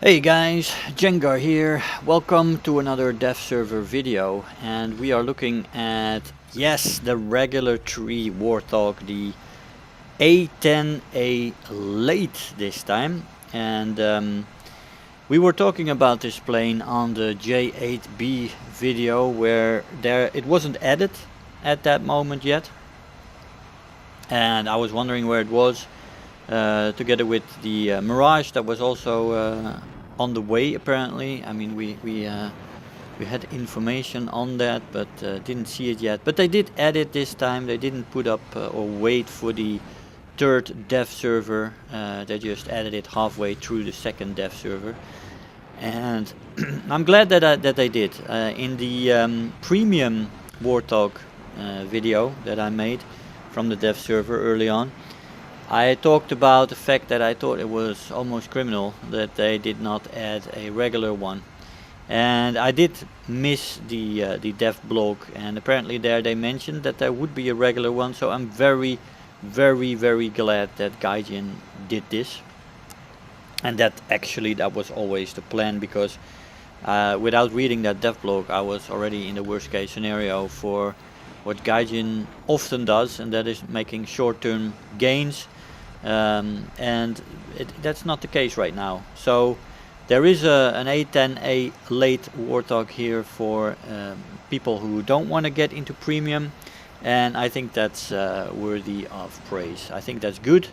Hey guys, Jengar here. Welcome to another dev server video, and we are looking at, yes, the regular tree Warthog, the A-10A Late this time. And we were talking about this plane on the J8B video where it wasn't added at that moment yet, and I was wondering where it was. Together with the Mirage that was also on the way, apparently. I mean, we had information on that, but didn't see it yet. But they did add it this time. They didn't put up or wait for the third dev server. They just added it halfway through the second dev server, and I'm glad that they did. In the premium Warthog video that I made from the dev server early on, I talked about the fact that I thought it was almost criminal that they did not add a regular one, and I did miss the dev blog, and apparently there they mentioned that there would be a regular one. So I'm very glad that Gaijin did this, and that was always the plan, because without reading that dev blog I was already in the worst case scenario for what Gaijin often does, and that is making short-term gains. And that's not the case right now. So there is an A-10A Late Warthog here for people who don't want to get into premium, and I think that's worthy of praise. I think that's good.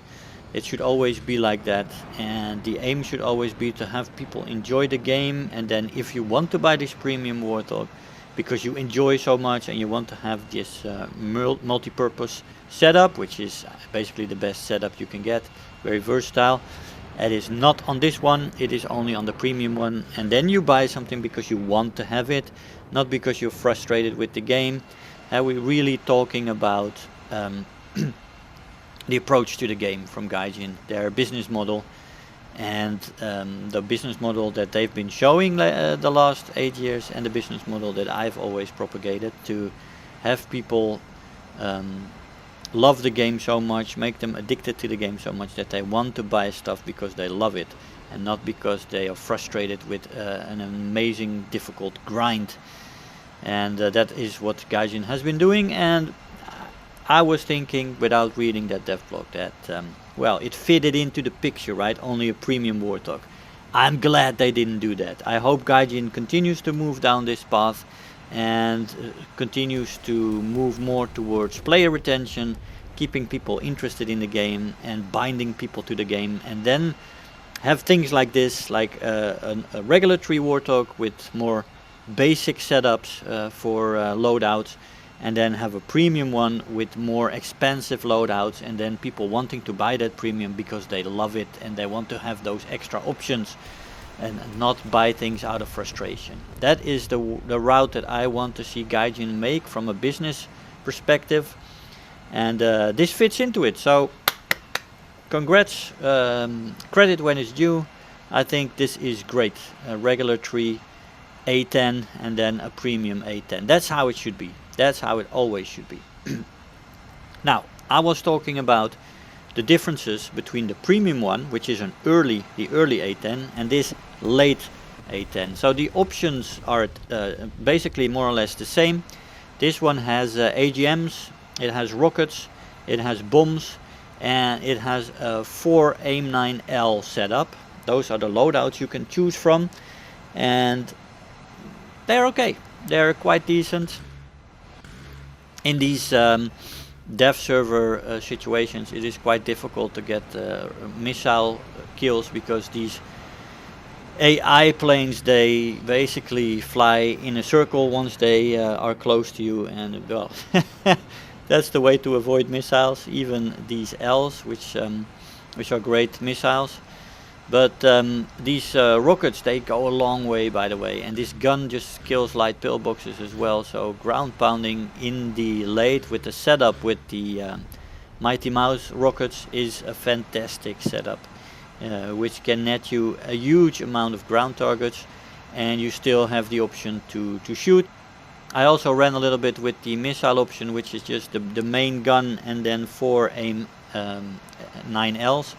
It should always be like that, and the aim should always be to have people enjoy the game, and then if you want to buy this premium Warthog because you enjoy so much and you want to have this multi-purpose setup, which is basically the best setup you can get, very versatile. It is not on this one, it is only on the premium one, and then you buy something because you want to have it, not because you're frustrated with the game. And we're really talking about the approach to the game from Gaijin, their business model, and the business model that they've been showing the last 8 years, and the business model that I've always propagated, to have people love the game so much, make them addicted to the game so much that they want to buy stuff because they love it, and not because they are frustrated with an amazing difficult grind. And that is what Gaijin has been doing, and I was thinking, without reading that dev blog, that well, it fitted into the picture, right? Only a premium Warthog. I'm glad they didn't do that. I hope Gaijin continues to move down this path and continues to move more towards player retention, keeping people interested in the game and binding people to the game, and then have things like this, like a regular tree Warthog with more basic setups for loadouts, and then have a premium one with more expensive loadouts, and then people wanting to buy that premium because they love it and they want to have those extra options and not buy things out of frustration. That is the route that I want to see Gaijin make from a business perspective, and this fits into it. So congrats, credit when it's due. I think this is great. A regular tree A10 and then a premium A10. That's how it should be. That's how it always should be. Now, I was talking about the differences between the premium one, which is the early A10, and this late A10. So the options are basically more or less the same. This one has AGMs, it has rockets, it has bombs, and it has a 4 AIM-9L setup. Those are the loadouts you can choose from, and they're okay. They're quite decent. In these dev server situations, it is quite difficult to get missile kills, because these AI planes, they basically fly in a circle once they are close to you, and well, that's the way to avoid missiles. Even these Ls, which are great missiles. But these rockets, they go a long way, by the way, and this gun just kills light pillboxes as well. So ground pounding in the late with the setup with the Mighty Mouse rockets is a fantastic setup, which can net you a huge amount of ground targets, and you still have the option to shoot. I also ran a little bit with the missile option, which is just the main gun and then 4 AIM 9Ls.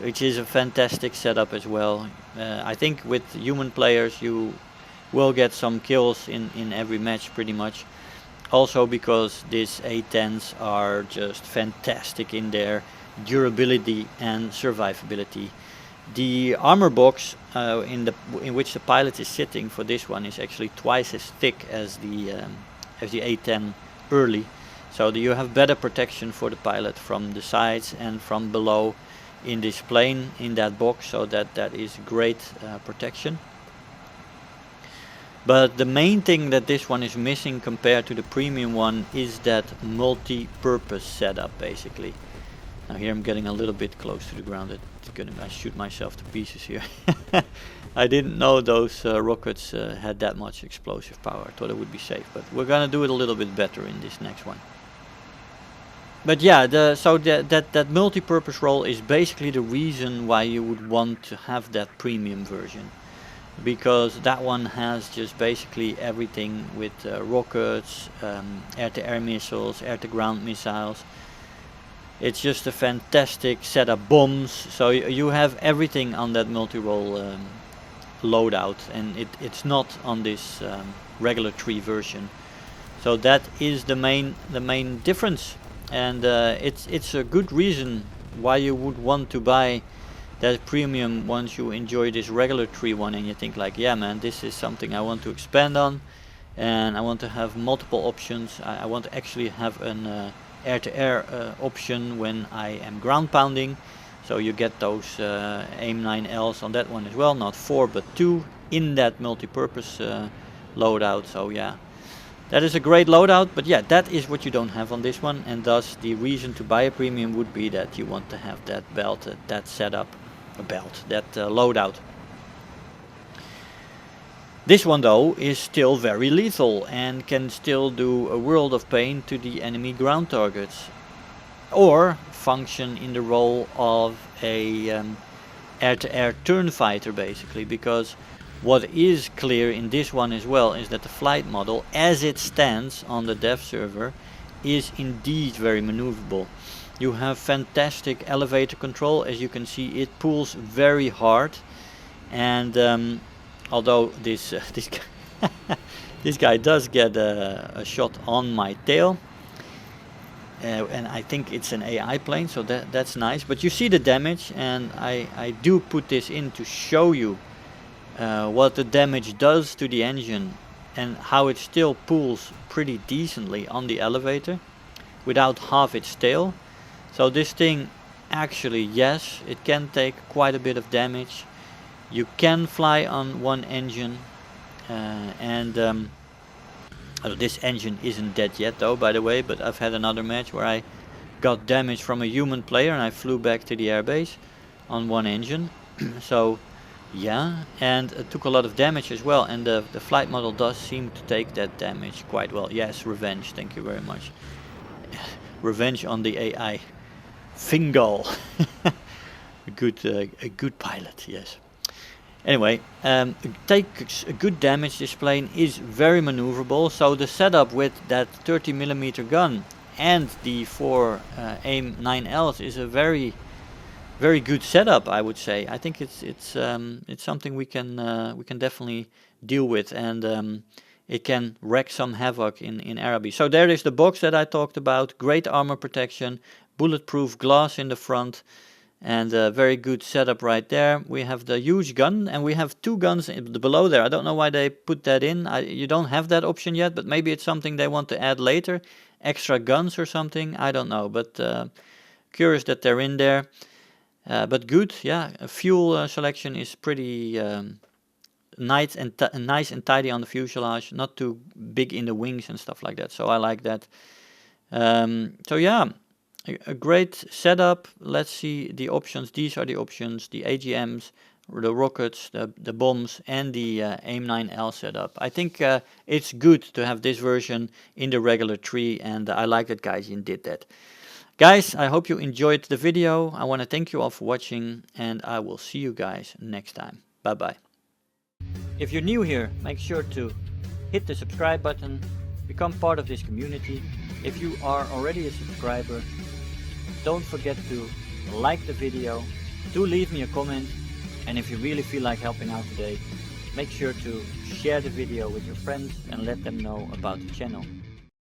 which is a fantastic setup as well. I think with human players you will get some kills in every match pretty much. Also because these A10s are just fantastic in their durability and survivability. The armor box in which the pilot is sitting for this one is actually twice as thick as the A10 early, so you have better protection for the pilot from the sides and from below in this plane in that box, so that is great protection. But the main thing that this one is missing compared to the premium one is that multi-purpose setup basically. Now here I'm getting a little bit close to the ground. I shoot myself to pieces here. I didn't know those rockets had that much explosive power. I thought it would be safe, but we're gonna do it a little bit better in this next one. But yeah, so that multi-purpose role is basically the reason why you would want to have that premium version. Because that one has just basically everything with rockets, air-to-air missiles, air-to-ground missiles. It's just a fantastic setup. Bombs, so you have everything on that multi-role loadout, and it's not on this regular 3 version. So that is the main difference, and it's a good reason why you would want to buy that premium once you enjoy this regular 3 one and you think like, yeah man, this is something I want to expand on, and I want to have multiple options. I want to actually have an air-to-air option when I am ground pounding, so you get those AIM-9Ls on that one as well, not 4 but 2 in that multi-purpose loadout. So yeah, that is a great loadout, but yeah, that is what you don't have on this one, and thus the reason to buy a premium would be that you want to have that belt, that setup, that loadout. This one though is still very lethal and can still do a world of pain to the enemy ground targets, or function in the role of a air-to-air turn fighter basically, because what is clear in this one as well is that the flight model as it stands on the dev server is indeed very maneuverable. You have fantastic elevator control. As you can see, it pulls very hard, and although this guy this guy does get a shot on my tail, and I think it's an AI plane, so that's nice. But you see the damage, and I do put this in to show you what the damage does to the engine and how it still pulls pretty decently on the elevator without half its tail. So this thing actually, yes, it can take quite a bit of damage. You can fly on one engine, and this engine isn't dead yet though, by the way, but I've had another match where I got damage from a human player and I flew back to the airbase on one engine. So yeah, and it took a lot of damage as well, and the flight model does seem to take that damage quite well. Yes, revenge, thank you very much. Revenge on the AI. Fingal. a good pilot, yes. Anyway, takes a good damage. This plane is very maneuverable, so the setup with that 30mm gun and the 4 AIM-9Ls is a very good setup, I would say. I think it's something we can definitely deal with, and it can wreak some havoc in Araby. So there is the box that I talked about. Great armor protection, bulletproof glass in the front, and a very good setup right there. We have the huge gun, and we have 2 guns below there. I don't know why they put that in. You don't have that option yet, but maybe it's something they want to add later. Extra guns or something, I don't know, but curious that they're in there. But good, yeah. Fuel selection is pretty nice and tidy on the fuselage, not too big in the wings and stuff like that. So I like that. So yeah, a great setup. Let's see the options. These are the options: the AGMs, the rockets, the bombs, and the AIM-9L setup. I think it's good to have this version in the regular 3, and I like that Gaijin did that. Guys, I hope you enjoyed the video. I want to thank you all for watching, and I will see you guys next time. Bye bye. If you're new here, make sure to hit the subscribe button, become part of this community. If you are already a subscriber, don't forget to like the video, Do leave me a comment, and if you really feel like helping out today, make sure to share the video with your friends and let them know about the channel.